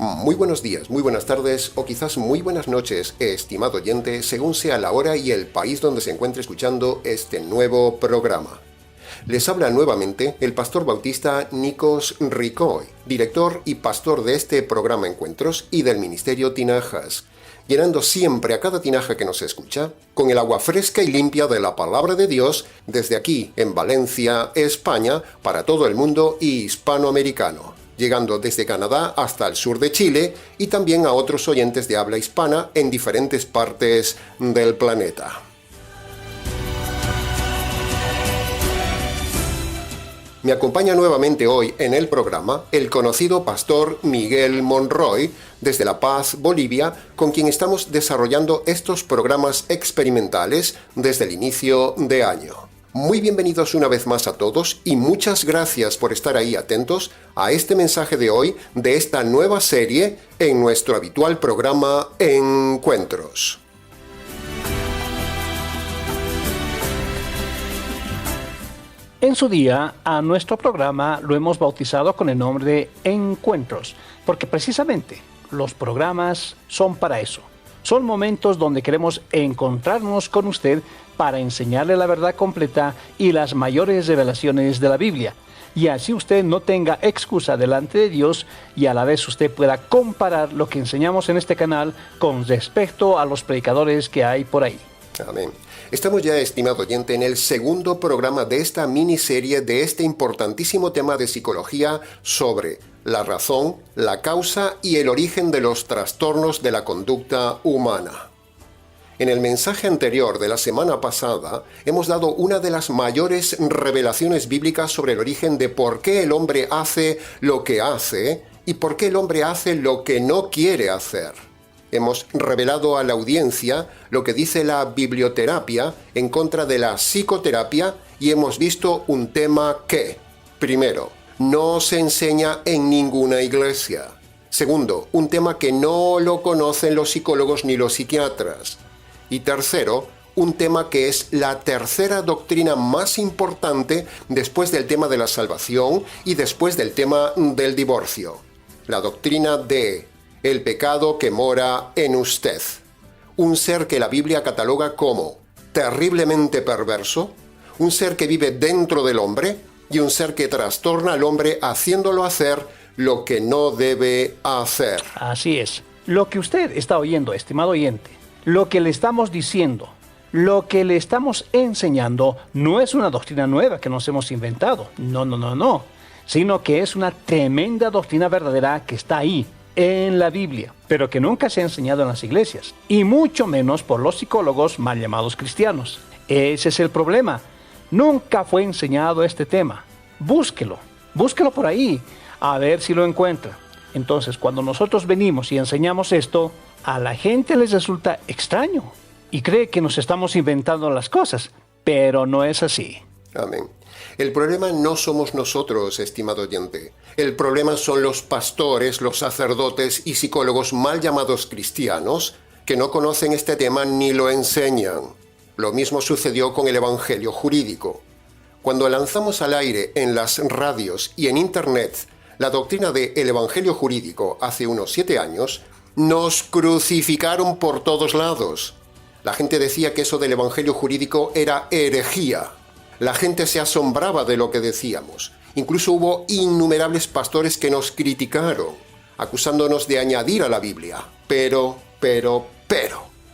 Muy buenos días, muy buenas tardes o quizás muy buenas noches, estimado oyente, según sea la hora y el país donde se encuentre escuchando este nuevo programa. Les habla nuevamente el pastor bautista Nikos Ricoy, director y pastor de este programa Encuentros y del Ministerio Tinajas, llenando siempre a cada tinaja que nos escucha con el agua fresca y limpia de la Palabra de Dios desde aquí, en Valencia, España, para todo el mundo hispanoamericano, llegando desde Canadá hasta el sur de Chile y también a otros oyentes de habla hispana en diferentes partes del planeta. Me acompaña nuevamente hoy en el programa el conocido pastor Miguel Monroy, desde La Paz, Bolivia, con quien estamos desarrollando estos programas experimentales desde el inicio de año. Muy bienvenidos una vez más a todos y muchas gracias por estar ahí atentos a este mensaje de hoy de esta nueva serie en nuestro habitual programa Encuentros. En su día, a nuestro programa lo hemos bautizado con el nombre de Encuentros, porque precisamente los programas son para eso. Son momentos donde queremos encontrarnos con usted para enseñarle la verdad completa y las mayores revelaciones de la Biblia. Y así usted no tenga excusa delante de Dios y a la vez usted pueda comparar lo que enseñamos en este canal con respecto a los predicadores que hay por ahí. Amén. Estamos ya, estimado oyente, en el segundo programa de esta miniserie de este importantísimo tema de psicología sobre la razón, la causa y el origen de los trastornos de la conducta humana. En el mensaje anterior de la semana pasada hemos dado una de las mayores revelaciones bíblicas sobre el origen de por qué el hombre hace lo que hace y por qué el hombre hace lo que no quiere hacer. Hemos revelado a la audiencia lo que dice la biblioterapia en contra de la psicoterapia y hemos visto un tema que, primero, no se enseña en ninguna iglesia. Segundo, un tema que no lo conocen los psicólogos ni los psiquiatras. Y tercero, un tema que es la tercera doctrina más importante después del tema de la salvación y después del tema del divorcio. La doctrina de el pecado que mora en usted. Un ser que la Biblia cataloga como terriblemente perverso, un ser que vive dentro del hombre y un ser que trastorna al hombre haciéndolo hacer lo que no debe hacer. Así es. Lo que usted está oyendo, estimado oyente, lo que le estamos diciendo, lo que le estamos enseñando, no es una doctrina nueva que nos hemos inventado. No. Sino que es una tremenda doctrina verdadera que está ahí, en la Biblia, pero que nunca se ha enseñado en las iglesias, y mucho menos por los psicólogos mal llamados cristianos. Ese es el problema. Nunca fue enseñado este tema. Búsquelo por ahí, a ver si lo encuentra. Entonces, cuando nosotros venimos y enseñamos esto, a la gente les resulta extraño y cree que nos estamos inventando las cosas, pero no es así. Amén. El problema no somos nosotros, estimado oyente. El problema son los pastores, los sacerdotes y psicólogos mal llamados cristianos que no conocen este tema ni lo enseñan. Lo mismo sucedió con el Evangelio jurídico. Cuando lanzamos al aire en las radios y en Internet la doctrina del Evangelio jurídico hace unos 7 años, nos crucificaron por todos lados. La gente decía que eso del Evangelio jurídico era herejía. La gente se asombraba de lo que decíamos. Incluso hubo innumerables pastores que nos criticaron, acusándonos de añadir a la Biblia. Pero,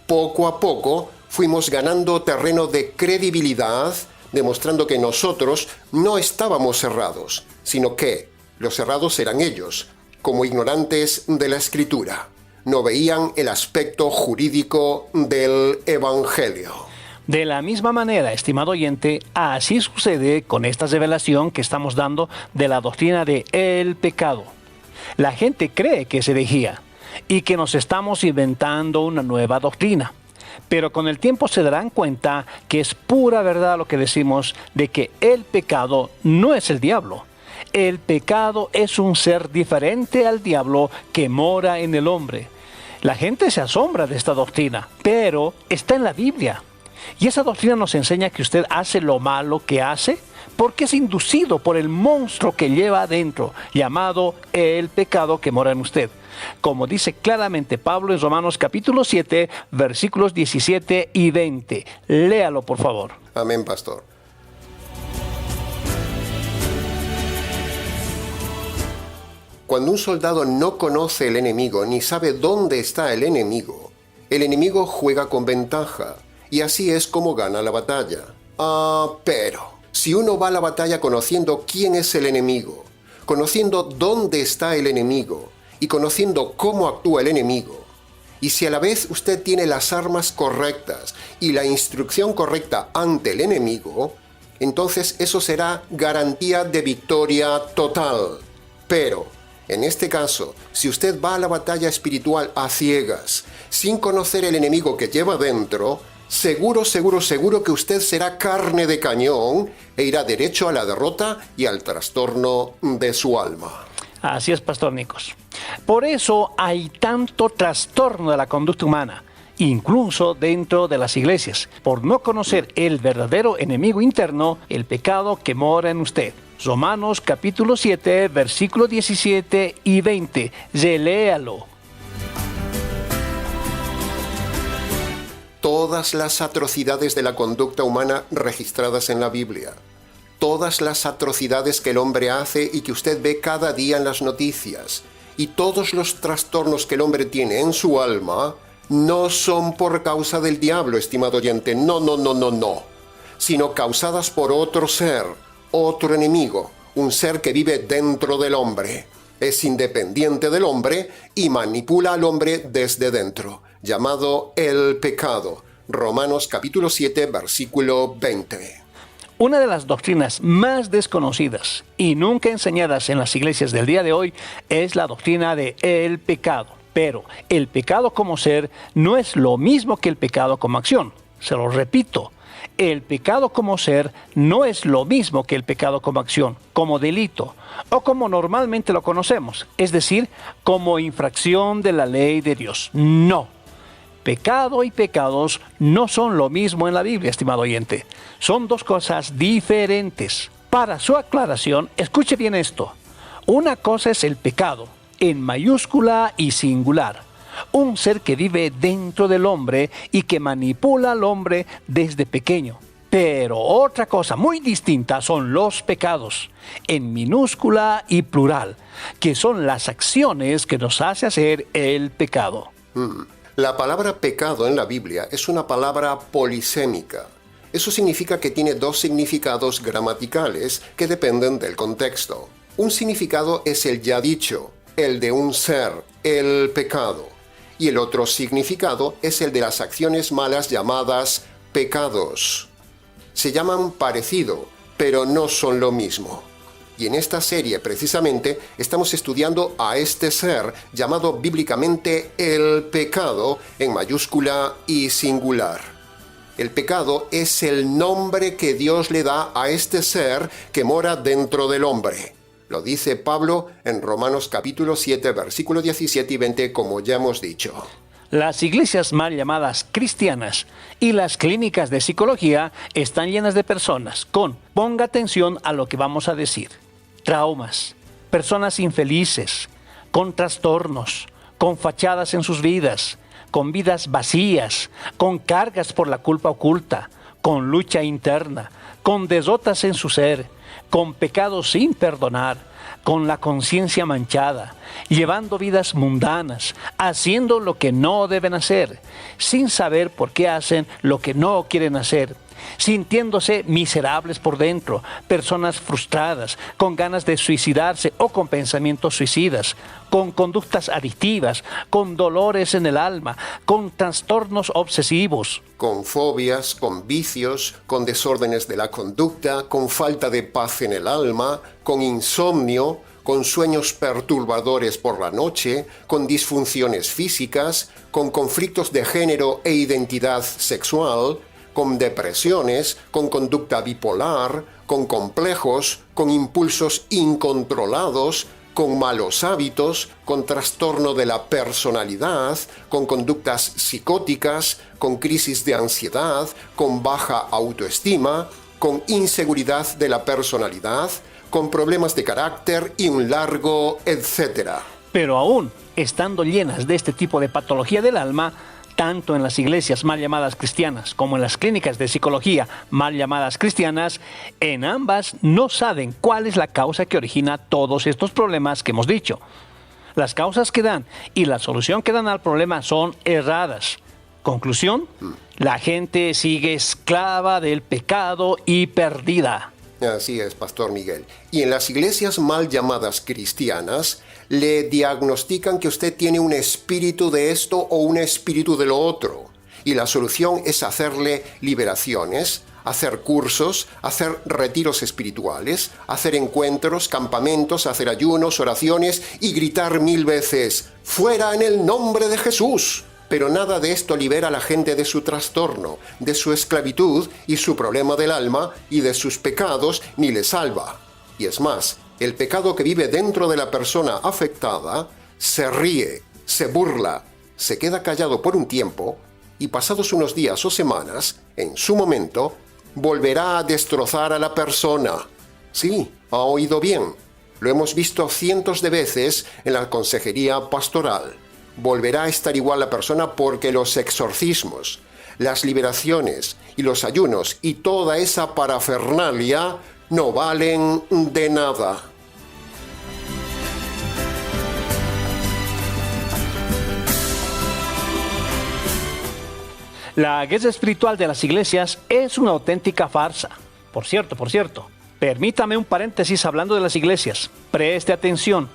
poco a poco fuimos ganando terreno de credibilidad, demostrando que nosotros no estábamos cerrados, sino que los cerrados eran ellos, como ignorantes de la Escritura. No veían el aspecto jurídico del Evangelio. De la misma manera, estimado oyente, así sucede con esta revelación que estamos dando de la doctrina de el pecado. La gente cree que es herejía y que nos estamos inventando una nueva doctrina. Pero con el tiempo se darán cuenta que es pura verdad lo que decimos de que el pecado no es el diablo. El pecado es un ser diferente al diablo que mora en el hombre. La gente se asombra de esta doctrina, pero está en la Biblia. Y esa doctrina nos enseña que usted hace lo malo que hace porque es inducido por el monstruo que lleva adentro, llamado el pecado que mora en usted. como dice claramente Pablo en Romanos capítulo 7, versículos 17 y 20. Léalo, por favor. Amén, pastor. Cuando un soldado no conoce el enemigo ni sabe dónde está el enemigo juega con ventaja, y así es como gana la batalla. Pero si uno va a la batalla conociendo quién es el enemigo, conociendo dónde está el enemigo y conociendo cómo actúa el enemigo, y si a la vez usted tiene las armas correctas y la instrucción correcta ante el enemigo, entonces eso será garantía de victoria total. Pero en este caso, si usted va a la batalla espiritual a ciegas, sin conocer el enemigo que lleva dentro, seguro que usted será carne de cañón e irá derecho a la derrota y al trastorno de su alma. Así es, Pastor Nicos. Por eso hay tanto trastorno de la conducta humana, incluso dentro de las iglesias, por no conocer el verdadero enemigo interno, el pecado que mora en usted. Romanos capítulo 7, versículos 17 y 20. Reléalo. Todas las atrocidades de la conducta humana registradas en la Biblia, todas las atrocidades que el hombre hace y que usted ve cada día en las noticias, y todos los trastornos que el hombre tiene en su alma, no son por causa del diablo, estimado oyente, no, sino causadas por otro ser, otro enemigo, un ser que vive dentro del hombre, es independiente del hombre y manipula al hombre desde dentro, llamado el pecado. Romanos capítulo 7, versículo 20. Una de las doctrinas más desconocidas y nunca enseñadas en las iglesias del día de hoy es la doctrina de el pecado. Pero el pecado como ser no es lo mismo que el pecado como acción. Se lo repito. El pecado como ser no es lo mismo que el pecado como acción, como delito, o como normalmente lo conocemos, es decir, como infracción de la ley de Dios. No. Pecado y pecados no son lo mismo en la Biblia, estimado oyente. Son dos cosas diferentes. Para su aclaración, escuche bien esto. Una cosa es el pecado, en mayúscula y singular. Un ser que vive dentro del hombre y que manipula al hombre desde pequeño. Pero otra cosa muy distinta son los pecados, en minúscula y plural, que son las acciones que nos hace hacer el pecado. La palabra pecado en la Biblia es una palabra polisémica. Eso significa que tiene dos significados gramaticales que dependen del contexto. Un significado es el ya dicho, el de un ser, el pecado. Y el otro significado es el de las acciones malas llamadas pecados. Se llaman parecido, pero no son lo mismo. Y en esta serie, precisamente, estamos estudiando a este ser llamado bíblicamente el pecado, en mayúscula y singular. El pecado es el nombre que Dios le da a este ser que mora dentro del hombre. Lo dice Pablo en Romanos capítulo 7, versículos 17 y 20, como ya hemos dicho. Las iglesias mal llamadas cristianas y las clínicas de psicología están llenas de personas con, ponga atención a lo que vamos a decir, traumas, personas infelices, con trastornos, con fachadas en sus vidas, con vidas vacías, con cargas por la culpa oculta, con lucha interna, con derrotas en su ser, con pecados sin perdonar, con la conciencia manchada, llevando vidas mundanas, haciendo lo que no deben hacer, sin saber por qué hacen lo que no quieren hacer, sintiéndose miserables por dentro, personas frustradas, con ganas de suicidarse o con pensamientos suicidas, con conductas adictivas, con dolores en el alma, con trastornos obsesivos, con fobias, con vicios, con desórdenes de la conducta, con falta de paz en el alma, con insomnio, con sueños perturbadores por la noche, con disfunciones físicas, con conflictos de género e identidad sexual, con depresiones, con conducta bipolar, con complejos, con impulsos incontrolados, con malos hábitos, con trastorno de la personalidad, con conductas psicóticas, con crisis de ansiedad, con baja autoestima, con inseguridad de la personalidad, con problemas de carácter y un largo etcétera. Pero aún estando llenas de este tipo de patología del alma, tanto en las iglesias mal llamadas cristianas como en las clínicas de psicología mal llamadas cristianas, en ambas no saben cuál es la causa que origina todos estos problemas que hemos dicho. Las causas que dan y la solución que dan al problema son erradas. Conclusión, la gente sigue esclava del pecado y perdida. Así es, Pastor Miguel. Y en las iglesias mal llamadas cristianas, le diagnostican que usted tiene un espíritu de esto o un espíritu de lo otro. Y la solución es hacerle liberaciones, hacer cursos, hacer retiros espirituales, hacer encuentros, campamentos, hacer ayunos, oraciones y gritar 1000 veces, ¡fuera en el nombre de Jesús! Pero nada de esto libera a la gente de su trastorno, de su esclavitud y su problema del alma y de sus pecados, ni le salva. Y es más, el pecado que vive dentro de la persona afectada se ríe, se burla, se queda callado por un tiempo y pasados unos días o semanas, en su momento, volverá a destrozar a la persona. Sí, ha oído bien. Lo hemos visto cientos de veces en la consejería pastoral. Volverá a estar igual la persona porque los exorcismos, las liberaciones y los ayunos y toda esa parafernalia no valen de nada. La guerra espiritual de las iglesias es una auténtica farsa. Por cierto, permítame un paréntesis hablando de las iglesias. Preste atención.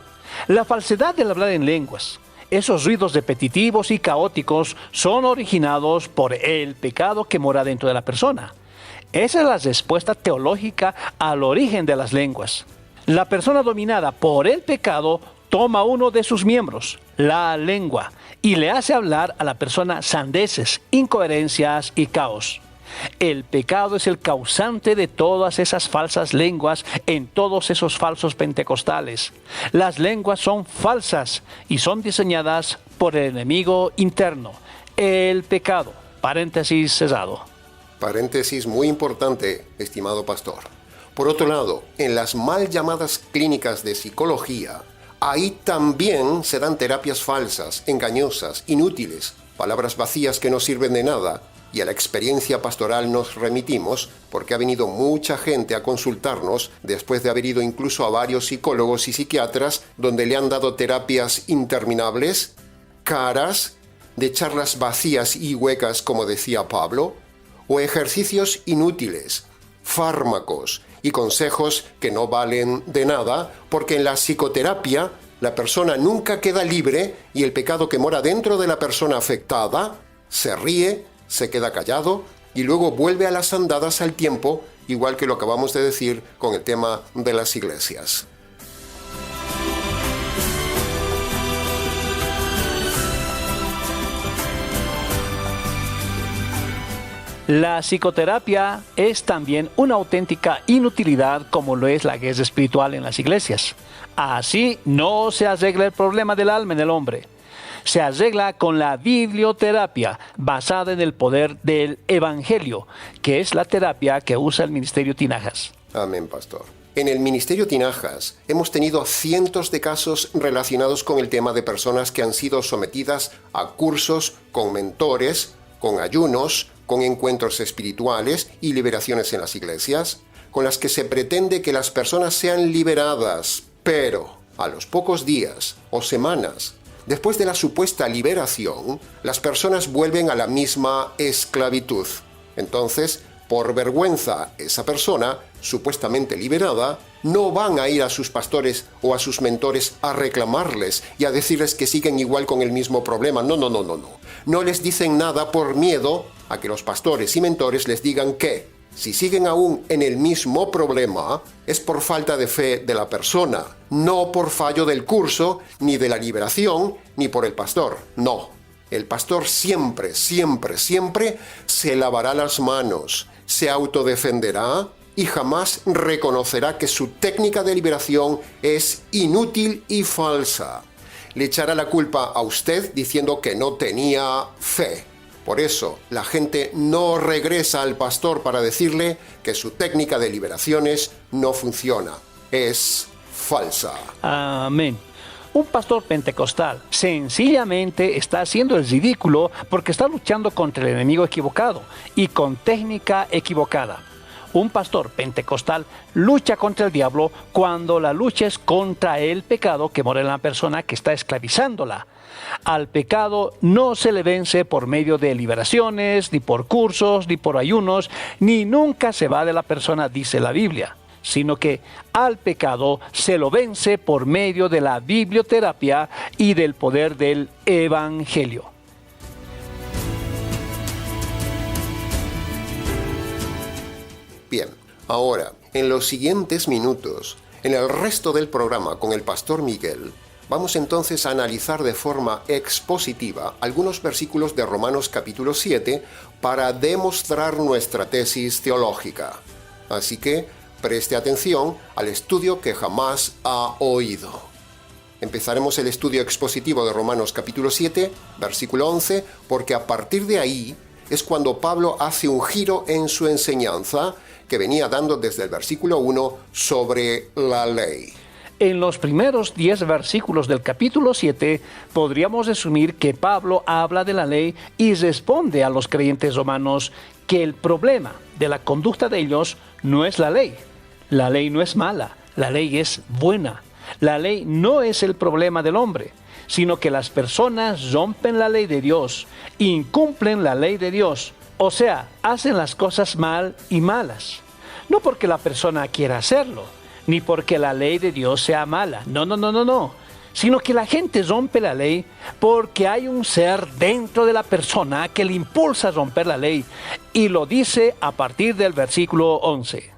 La falsedad del hablar en lenguas, esos ruidos repetitivos y caóticos son originados por el pecado que mora dentro de la persona. Esa es la respuesta teológica al origen de las lenguas. La persona dominada por el pecado toma uno de sus miembros, la lengua, y le hace hablar a la persona sandeces, incoherencias y caos. El pecado es el causante de todas esas falsas lenguas en todos esos falsos pentecostales. Las lenguas son falsas y son diseñadas por el enemigo interno, el pecado. Paréntesis cerrado. Paréntesis muy importante, estimado pastor. Por otro lado, en las mal llamadas clínicas de psicología, ahí también se dan terapias falsas, engañosas, inútiles, palabras vacías que no sirven de nada. Y a la experiencia pastoral nos remitimos porque ha venido mucha gente a consultarnos después de haber ido incluso a varios psicólogos y psiquiatras donde le han dado terapias interminables, caras, de charlas vacías y huecas como decía Pablo, o ejercicios inútiles, fármacos y consejos que no valen de nada porque en la psicoterapia la persona nunca queda libre y el pecado que mora dentro de la persona afectada se ríe, se queda callado y luego vuelve a las andadas al tiempo, igual que lo acabamos de decir con el tema de las iglesias. La psicoterapia es también una auténtica inutilidad como lo es la guerra espiritual en las iglesias. Así no se arregla el problema del alma en el hombre. Se arregla con la biblioterapia, basada en el poder del Evangelio, que es la terapia que usa el Ministerio Tinajas. Amén, pastor. En el Ministerio Tinajas hemos tenido cientos de casos relacionados con el tema de personas que han sido sometidas a cursos con mentores, con ayunos, con encuentros espirituales y liberaciones en las iglesias, con las que se pretende que las personas sean liberadas, pero a los pocos días o semanas después de la supuesta liberación, las personas vuelven a la misma esclavitud. Entonces, por vergüenza, esa persona, supuestamente liberada, no van a ir a sus pastores o a sus mentores a reclamarles y a decirles que siguen igual con el mismo problema. No. No les dicen nada por miedo a que los pastores y mentores les digan que, si siguen aún en el mismo problema, es por falta de fe de la persona, no por fallo del curso, ni de la liberación, ni por el pastor. No. El pastor siempre se lavará las manos, se autodefenderá y jamás reconocerá que su técnica de liberación es inútil y falsa. Le echará la culpa a usted diciendo que no tenía fe. Por eso, la gente no regresa al pastor para decirle que su técnica de liberaciones no funciona. Es falsa. Amén. Un pastor pentecostal sencillamente está haciendo el ridículo porque está luchando contra el enemigo equivocado y con técnica equivocada. Un pastor pentecostal lucha contra el diablo cuando la lucha es contra el pecado que mora en la persona que está esclavizándola. Al pecado no se le vence por medio de liberaciones, ni por cursos, ni por ayunos, ni nunca se va de la persona, dice la Biblia, sino que al pecado se lo vence por medio de la biblioterapia y del poder del Evangelio. Bien, ahora, en los siguientes minutos, en el resto del programa con el Pastor Miguel, vamos entonces a analizar de forma expositiva algunos versículos de Romanos capítulo 7 para demostrar nuestra tesis teológica. Así que preste atención al estudio que jamás ha oído. Empezaremos el estudio expositivo de Romanos capítulo 7, versículo 11, porque a partir de ahí es cuando Pablo hace un giro en su enseñanza que venía dando desde el versículo 1 sobre la ley. En los primeros 10 versículos del capítulo 7 podríamos resumir que Pablo habla de la ley y responde a los creyentes romanos que el problema de la conducta de ellos no es la ley. La ley no es mala, la ley es buena. La ley no es el problema del hombre, sino que las personas rompen la ley de Dios, incumplen la ley de Dios. O sea, hacen las cosas mal y malas. No porque la persona quiera hacerlo, ni porque la ley de Dios sea mala. No. Sino que la gente rompe la ley porque hay un ser dentro de la persona que le impulsa a romper la ley. Y lo dice a partir del versículo 11.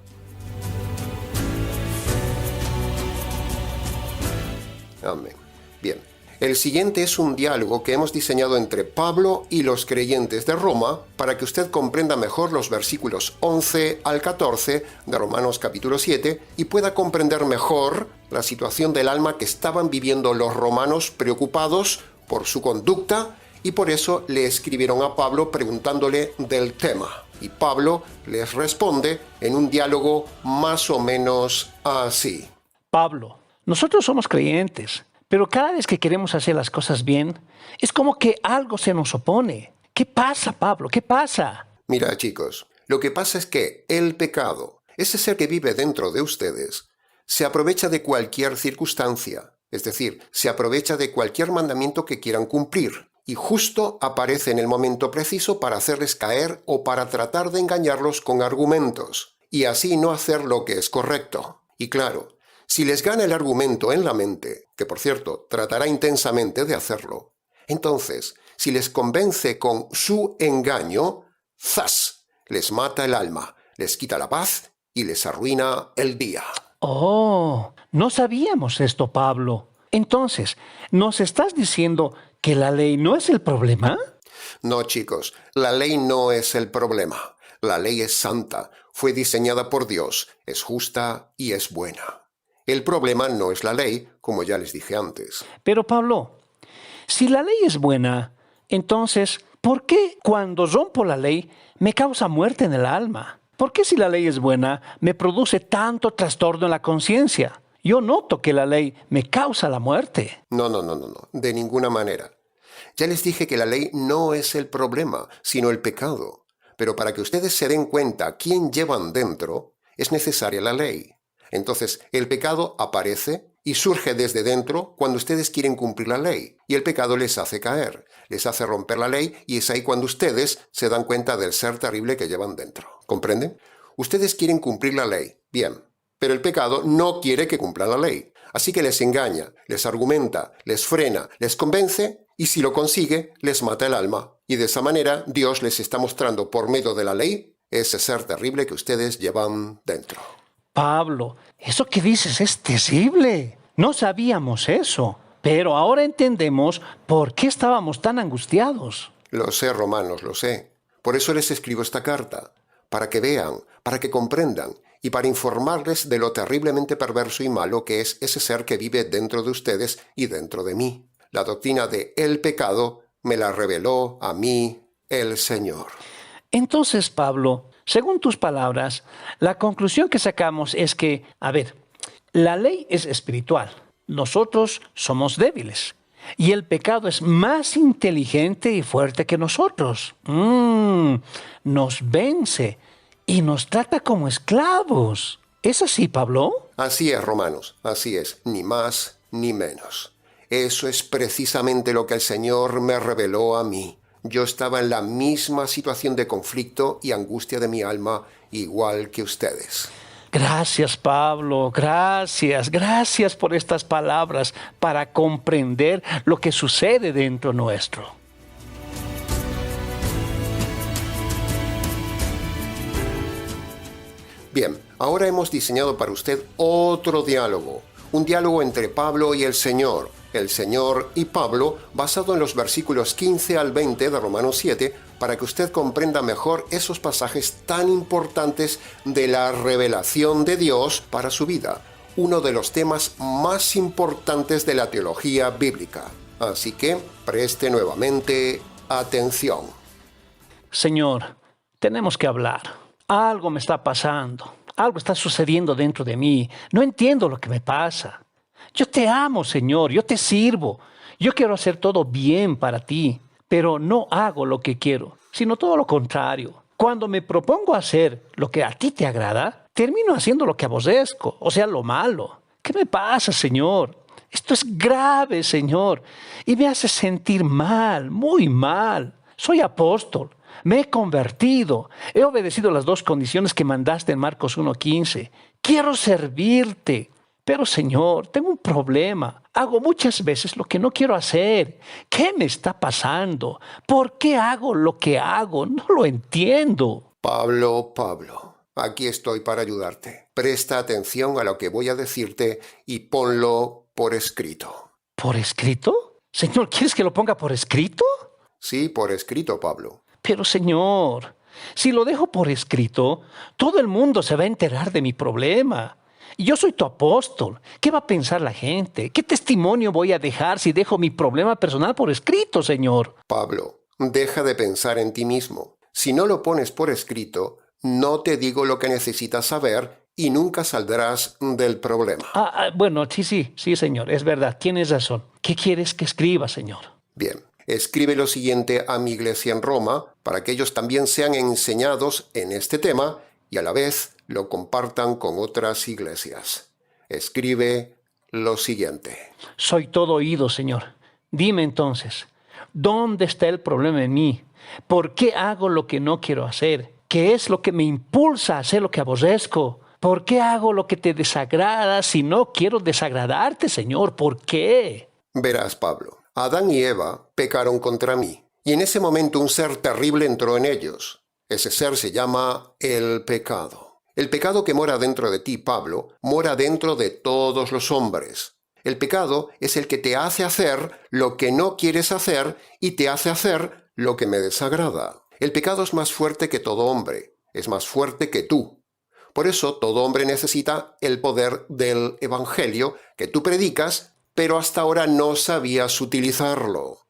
Amén. Bien. El siguiente es un diálogo que hemos diseñado entre Pablo y los creyentes de Roma para que usted comprenda mejor los versículos 11 al 14 de Romanos capítulo 7 y pueda comprender mejor la situación del alma que estaban viviendo los romanos preocupados por su conducta y por eso le escribieron a Pablo preguntándole del tema. Y Pablo les responde en un diálogo más o menos así. Pablo, nosotros somos creyentes. Pero cada vez que queremos hacer las cosas bien, es como que algo se nos opone. ¿Qué pasa, Pablo? ¿Qué pasa? Mira, chicos, lo que pasa es que el pecado, ese ser que vive dentro de ustedes, se aprovecha de cualquier circunstancia, es decir, se aprovecha de cualquier mandamiento que quieran cumplir, y justo aparece en el momento preciso para hacerles caer o para tratar de engañarlos con argumentos, y así no hacer lo que es correcto. Y claro, si les gana el argumento en la mente, que por cierto tratará intensamente de hacerlo, entonces, si les convence con su engaño, ¡zas!, les mata el alma, les quita la paz y les arruina el día. Oh, no sabíamos esto, Pablo. Entonces, ¿nos estás diciendo que la ley no es el problema? No, chicos, la ley no es el problema. La ley es santa, fue diseñada por Dios, es justa y es buena. El problema no es la ley, como ya les dije antes. Pero Pablo, si la ley es buena, entonces, ¿por qué cuando rompo la ley me causa muerte en el alma? ¿Por qué si la ley es buena me produce tanto trastorno en la conciencia? Yo noto que la ley me causa la muerte. No, de ninguna manera. Ya les dije que la ley no es el problema, sino el pecado. Pero para que ustedes se den cuenta quién llevan dentro, es necesaria la ley. Entonces, el pecado aparece y surge desde dentro cuando ustedes quieren cumplir la ley. Y el pecado les hace caer, les hace romper la ley y es ahí cuando ustedes se dan cuenta del ser terrible que llevan dentro. ¿Comprenden? Ustedes quieren cumplir la ley, bien, pero el pecado no quiere que cumplan la ley. Así que les engaña, les argumenta, les frena, les convence y si lo consigue, les mata el alma. Y de esa manera, Dios les está mostrando por medio de la ley ese ser terrible que ustedes llevan dentro. Pablo, eso que dices es terrible. No sabíamos eso, pero ahora entendemos por qué estábamos tan angustiados. Lo sé, romanos, lo sé. Por eso les escribo esta carta, para que vean, para que comprendan y para informarles de lo terriblemente perverso y malo que es ese ser que vive dentro de ustedes y dentro de mí. La doctrina de el pecado me la reveló a mí el Señor. Entonces, Pablo, según tus palabras, la conclusión que sacamos es que, la ley es espiritual, Nosotros somos débiles. Y el pecado es más inteligente y fuerte que nosotros. Nos vence y nos trata como esclavos. ¿Es así, Pablo? Así es, Romanos, así es, ni más ni menos. Eso es precisamente lo que el Señor me reveló a mí. Yo estaba en la misma situación de conflicto y angustia de mi alma, igual que ustedes. Gracias, Pablo, gracias por estas palabras para comprender lo que sucede dentro nuestro. Bien, ahora hemos diseñado para usted otro diálogo, un diálogo entre Pablo y el Señor y Pablo, basado en los versículos 15 al 20 de Romanos 7, para que usted comprenda mejor esos pasajes tan importantes de la revelación de Dios para su vida, uno de los temas más importantes de la teología bíblica. Así que preste nuevamente atención. Señor, tenemos que hablar. Algo me está pasando. Algo está sucediendo dentro de mí. No entiendo lo que me pasa. Yo te amo, Señor. Yo te sirvo. Yo quiero hacer todo bien para ti, pero no hago lo que quiero, sino todo lo contrario. Cuando me propongo hacer lo que a ti te agrada, termino haciendo lo que aborrezco, o sea, lo malo. ¿Qué me pasa, Señor? Esto es grave, Señor, y me hace sentir mal, muy mal. Soy apóstol. Me he convertido. He obedecido las 2 condiciones que mandaste en Marcos 1:15. Quiero servirte. Pero, Señor, tengo un problema. Hago muchas veces lo que no quiero hacer. ¿Qué me está pasando? ¿Por qué hago lo que hago? No lo entiendo. Pablo, aquí estoy para ayudarte. Presta atención a lo que voy a decirte y ponlo por escrito. ¿Por escrito? Señor, ¿quieres que lo ponga por escrito? Sí, por escrito, Pablo. Pero, Señor, si lo dejo por escrito, todo el mundo se va a enterar de mi problema. Y yo soy tu apóstol. ¿Qué va a pensar la gente? ¿Qué testimonio voy a dejar si dejo mi problema personal por escrito, Señor? Pablo, deja de pensar en ti mismo. Si no lo pones por escrito, no te digo lo que necesitas saber y nunca saldrás del problema. Bueno, sí, Señor, es verdad, tienes razón. ¿Qué quieres que escriba, Señor? Bien, escribe lo siguiente a mi iglesia en Roma para que ellos también sean enseñados en este tema y a la vez lo compartan con otras iglesias. Escribe lo siguiente. Soy todo oído, Señor. Dime entonces, ¿dónde está el problema en mí? ¿Por qué hago lo que no quiero hacer? ¿Qué es lo que me impulsa a hacer lo que aborrezco? ¿Por qué hago lo que te desagrada si no quiero desagradarte, Señor? ¿Por qué? Verás, Pablo, Adán y Eva pecaron contra mí, y en ese momento un ser terrible entró en ellos. Ese ser se llama el pecado. El pecado que mora dentro de ti, Pablo, mora dentro de todos los hombres. El pecado es el que te hace hacer lo que no quieres hacer y te hace hacer lo que me desagrada. El pecado es más fuerte que todo hombre, es más fuerte que tú. Por eso todo hombre necesita el poder del Evangelio que tú predicas, pero hasta ahora no sabías utilizarlo.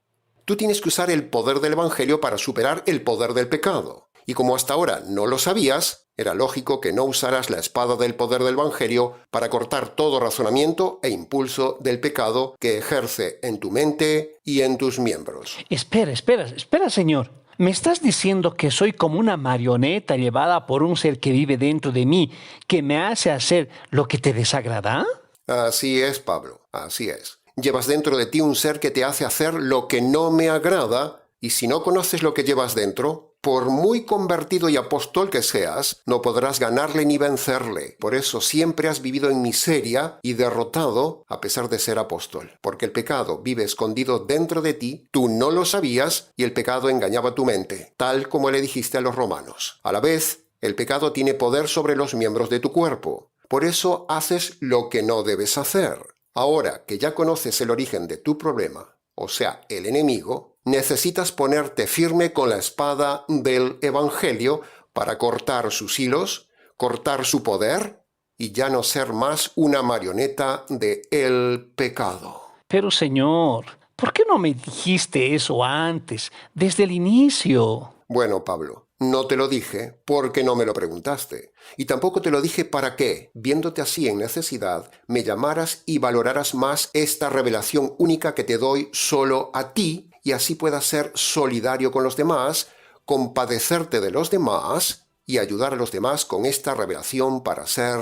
Tú tienes que usar el poder del Evangelio para superar el poder del pecado. Y como hasta ahora no lo sabías, era lógico que no usaras la espada del poder del Evangelio para cortar todo razonamiento e impulso del pecado que ejerce en tu mente y en tus miembros. Espera, Señor. ¿Me estás diciendo que soy como una marioneta llevada por un ser que vive dentro de mí, que me hace hacer lo que te desagrada? Así es, Pablo, así es. Llevas dentro de ti un ser que te hace hacer lo que no me agrada, y si no conoces lo que llevas dentro, por muy convertido y apóstol que seas, no podrás ganarle ni vencerle. Por eso siempre has vivido en miseria y derrotado a pesar de ser apóstol. Porque el pecado vive escondido dentro de ti, tú no lo sabías y el pecado engañaba tu mente, tal como le dijiste a los romanos. A la vez, el pecado tiene poder sobre los miembros de tu cuerpo. Por eso haces lo que no debes hacer. Ahora que ya conoces el origen de tu problema, o sea, el enemigo, necesitas ponerte firme con la espada del Evangelio para cortar sus hilos, cortar su poder y ya no ser más una marioneta de el pecado. Pero, Señor, ¿por qué no me dijiste eso antes, desde el inicio? Bueno, Pablo, No te lo dije porque no me lo preguntaste. Y tampoco te lo dije para que, viéndote así en necesidad, me llamaras y valoraras más esta revelación única que te doy solo a ti, y así puedas ser solidario con los demás, compadecerte de los demás y ayudar a los demás con esta revelación para ser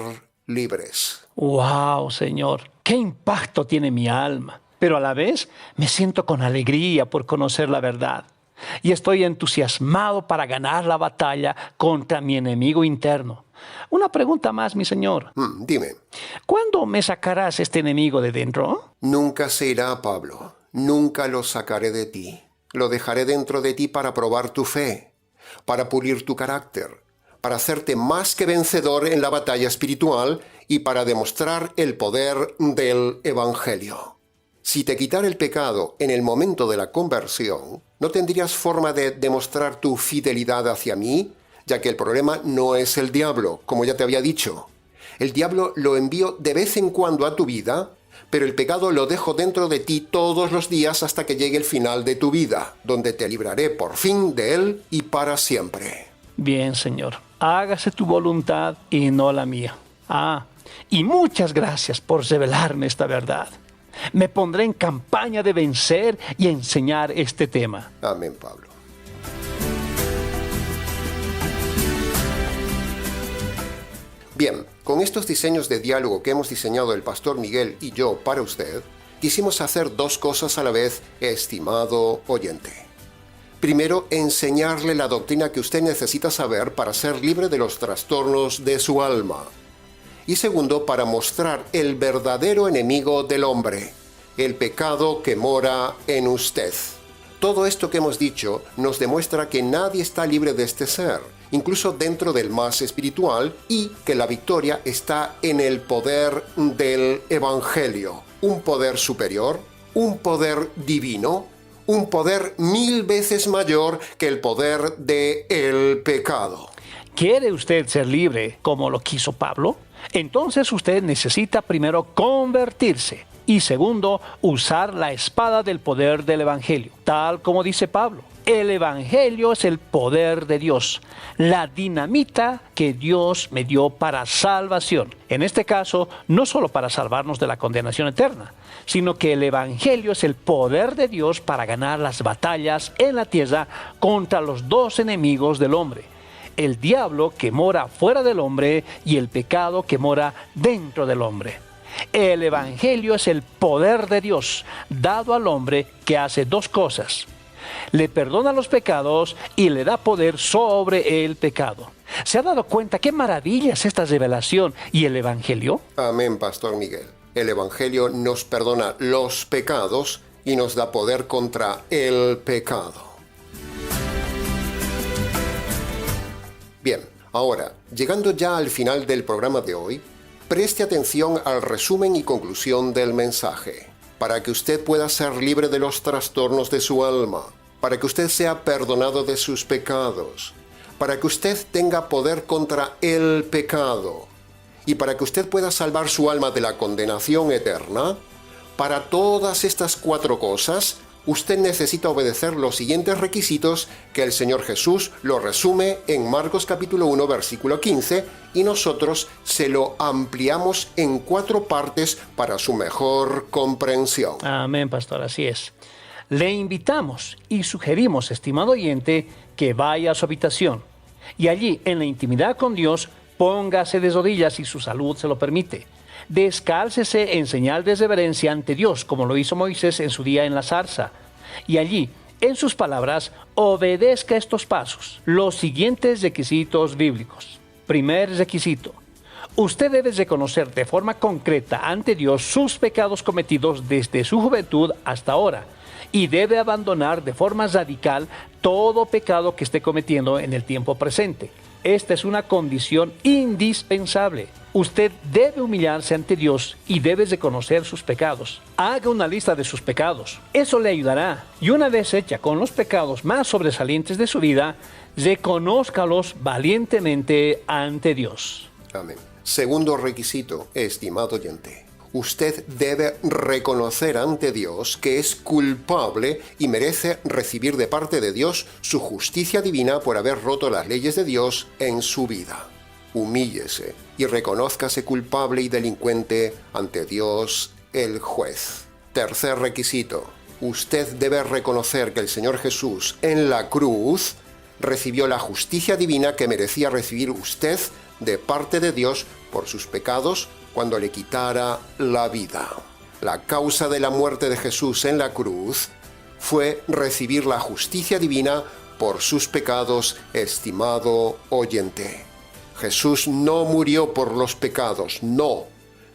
libres. ¡Wow, Señor! ¡Qué impacto tiene mi alma! Pero a la vez me siento con alegría por conocer la verdad. Y estoy entusiasmado para ganar la batalla contra mi enemigo interno. Una pregunta más, mi Señor. Dime. ¿Cuándo me sacarás este enemigo de dentro? Nunca se irá, Pablo. Nunca lo sacaré de ti. Lo dejaré dentro de ti para probar tu fe, para pulir tu carácter, para hacerte más que vencedor en la batalla espiritual y para demostrar el poder del Evangelio. Si te quitara el pecado en el momento de la conversión, no tendrías forma de demostrar tu fidelidad hacia mí, ya que el problema no es el diablo, como ya te había dicho. El diablo lo envío de vez en cuando a tu vida, pero el pecado lo dejo dentro de ti todos los días hasta que llegue el final de tu vida, donde te libraré por fin de él y para siempre. Bien, Señor. Hágase tu voluntad y no la mía. Y muchas gracias por revelarme esta verdad. Me pondré en campaña de vencer y enseñar este tema. Amén, Pablo. Bien, con estos diseños de diálogo que hemos diseñado el pastor Miguel y yo para usted, quisimos hacer dos cosas a la vez, estimado oyente. Primero, enseñarle la doctrina que usted necesita saber para ser libre de los trastornos de su alma. Y segundo, para mostrar el verdadero enemigo del hombre, el pecado que mora en usted. Todo esto que hemos dicho nos demuestra que nadie está libre de este ser, incluso dentro del más espiritual, y que la victoria está en el poder del Evangelio, un poder superior, un poder divino, un poder 1000 veces mayor que el poder del pecado. ¿Quiere usted ser libre como lo quiso Pablo? Entonces usted necesita primero convertirse y segundo, usar la espada del poder del Evangelio, tal como dice Pablo. El Evangelio es el poder de Dios, la dinamita que Dios me dio para salvación. En este caso, no solo para salvarnos de la condenación eterna, sino que el Evangelio es el poder de Dios para ganar las batallas en la tierra contra los dos enemigos del hombre: el diablo que mora fuera del hombre y el pecado que mora dentro del hombre. El Evangelio es el poder de Dios dado al hombre que hace dos cosas: le perdona los pecados y le da poder sobre el pecado. ¿Se ha dado cuenta qué maravilla es esta revelación y el Evangelio? Amén, Pastor Miguel. El Evangelio nos perdona los pecados y nos da poder contra el pecado. Bien, ahora, llegando ya al final del programa de hoy, preste atención al resumen y conclusión del mensaje, para que usted pueda ser libre de los trastornos de su alma, para que usted sea perdonado de sus pecados, para que usted tenga poder contra el pecado, y para que usted pueda salvar su alma de la condenación eterna. Para todas estas 4 cosas, usted necesita obedecer los siguientes requisitos que el Señor Jesús lo resume en Marcos capítulo 1, versículo 15, y nosotros se lo ampliamos en 4 partes para su mejor comprensión. Amén, pastor, así es. Le invitamos y sugerimos, estimado oyente, que vaya a su habitación y allí, en la intimidad con Dios, póngase de rodillas si su salud se lo permite. Descálcese en señal de reverencia ante Dios, como lo hizo Moisés en su día en la zarza. Y allí, en sus palabras, obedezca estos pasos. Los siguientes requisitos bíblicos. Primer requisito: usted debe reconocer de forma concreta ante Dios sus pecados cometidos desde su juventud hasta ahora, y debe abandonar de forma radical todo pecado que esté cometiendo en el tiempo presente. Esta es una condición indispensable. Usted debe humillarse ante Dios y debe reconocer sus pecados. Haga una lista de sus pecados. Eso le ayudará. Y una vez hecha con los pecados más sobresalientes de su vida, reconózcalos valientemente ante Dios. Amén. Segundo requisito, estimado oyente: usted debe reconocer ante Dios que es culpable y merece recibir de parte de Dios su justicia divina por haber roto las leyes de Dios en su vida. Humíllese y reconózcase culpable y delincuente ante Dios, el juez. Tercer requisito. Usted debe reconocer que el Señor Jesús en la cruz recibió la justicia divina que merecía recibir usted de parte de Dios por sus pecados cuando le quitara la vida. La causa de la muerte de Jesús en la cruz fue recibir la justicia divina por sus pecados, estimado oyente. Jesús no murió por los pecados, no.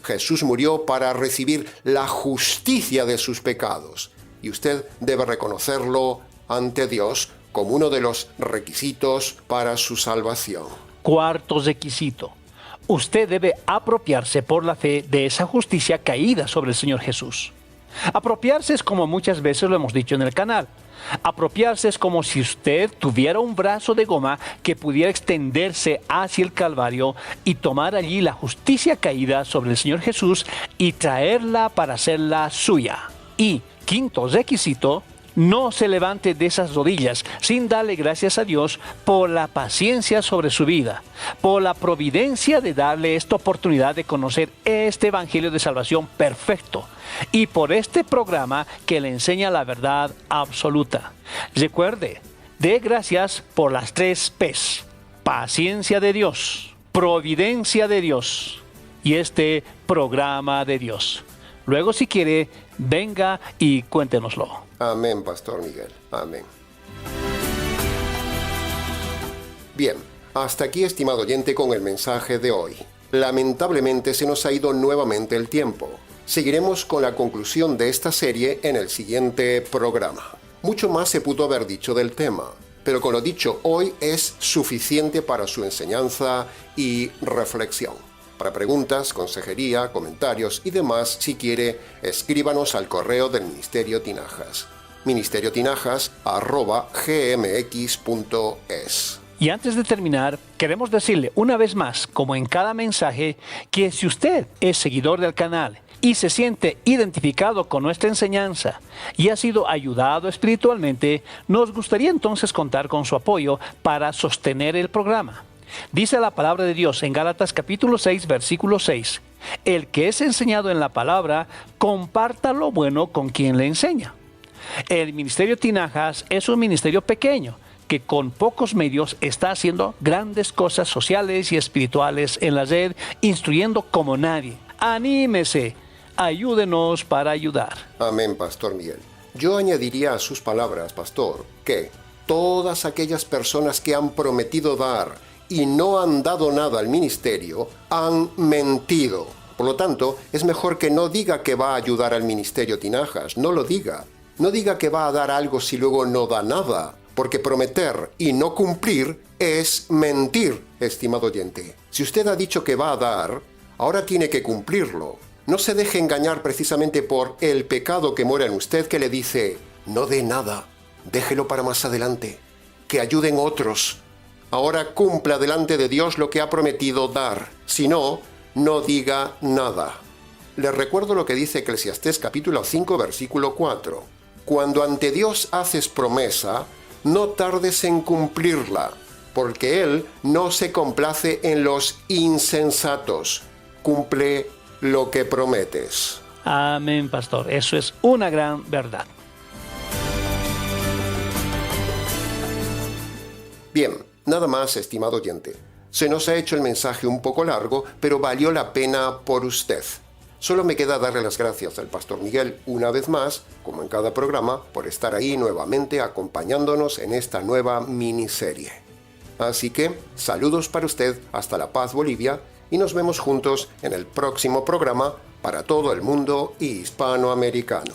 Jesús murió para recibir la justicia de sus pecados. Y usted debe reconocerlo ante Dios como uno de los requisitos para su salvación. Cuarto requisito. Usted debe apropiarse por la fe de esa justicia caída sobre el Señor Jesús. Apropiarse es como muchas veces lo hemos dicho en el canal. Apropiarse es como si usted tuviera un brazo de goma que pudiera extenderse hacia el Calvario y tomar allí la justicia caída sobre el Señor Jesús y traerla para hacerla suya. Y quinto requisito, no se levante de esas rodillas sin darle gracias a Dios por la paciencia sobre su vida, por la providencia de darle esta oportunidad de conocer este Evangelio de salvación perfecto y por este programa que le enseña la verdad absoluta. Recuerde, dé gracias por las 3 P's: paciencia de Dios, providencia de Dios y este programa de Dios. Luego, si quiere, venga y cuéntenoslo. Amén, Pastor Miguel. Amén. Bien, hasta aquí, estimado oyente, con el mensaje de hoy. Lamentablemente se nos ha ido nuevamente el tiempo. Seguiremos con la conclusión de esta serie en el siguiente programa. Mucho más se pudo haber dicho del tema, pero con lo dicho hoy es suficiente para su enseñanza y reflexión. Para preguntas, consejería, comentarios y demás, si quiere, escríbanos al correo del Ministerio Tinajas. ministerioTinajas@gmx.es. Y antes de terminar, queremos decirle una vez más, como en cada mensaje, que si usted es seguidor del canal y se siente identificado con nuestra enseñanza y ha sido ayudado espiritualmente, nos gustaría entonces contar con su apoyo para sostener el programa. Dice la palabra de Dios en Gálatas capítulo 6, versículo 6. El que es enseñado en la palabra, comparta lo bueno con quien le enseña. El Ministerio Tinajas es un ministerio pequeño que con pocos medios está haciendo grandes cosas sociales y espirituales en la red, instruyendo como nadie. Anímese, ayúdenos para ayudar. Amén, Pastor Miguel. Yo añadiría a sus palabras, Pastor, que todas aquellas personas que han prometido dar y no han dado nada al ministerio, han mentido. Por lo tanto, es mejor que no diga que va a ayudar al Ministerio Tinajas, no lo diga. No diga que va a dar algo si luego no da nada, porque prometer y no cumplir es mentir, estimado oyente. Si usted ha dicho que va a dar, ahora tiene que cumplirlo. No se deje engañar precisamente por el pecado que mora en usted que le dice, no dé nada, déjelo para más adelante, que ayuden otros. Ahora cumpla delante de Dios lo que ha prometido dar. Si no, no diga nada. Les recuerdo lo que dice Eclesiastés capítulo 5, versículo 4. Cuando ante Dios haces promesa, no tardes en cumplirla, porque Él no se complace en los insensatos. Cumple lo que prometes. Amén, pastor. Eso es una gran verdad. Bien. Nada más, estimado oyente. Se nos ha hecho el mensaje un poco largo, pero valió la pena por usted. Solo me queda darle las gracias al Pastor Miguel una vez más, como en cada programa, por estar ahí nuevamente acompañándonos en esta nueva miniserie. Así que, saludos para usted hasta La Paz, Bolivia, y nos vemos juntos en el próximo programa para todo el mundo hispanoamericano.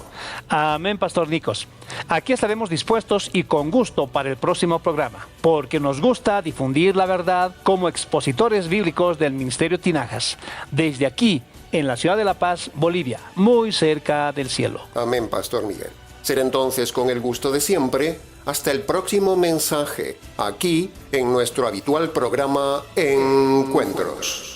Amén, Pastor Nicos. Aquí estaremos dispuestos y con gusto para el próximo programa, porque nos gusta difundir la verdad como expositores bíblicos del Ministerio Tinajas, desde aquí, en la ciudad de La Paz, Bolivia, muy cerca del cielo. Amén, Pastor Miguel. Será entonces con el gusto de siempre, hasta el próximo mensaje, aquí en nuestro habitual programa Encuentros.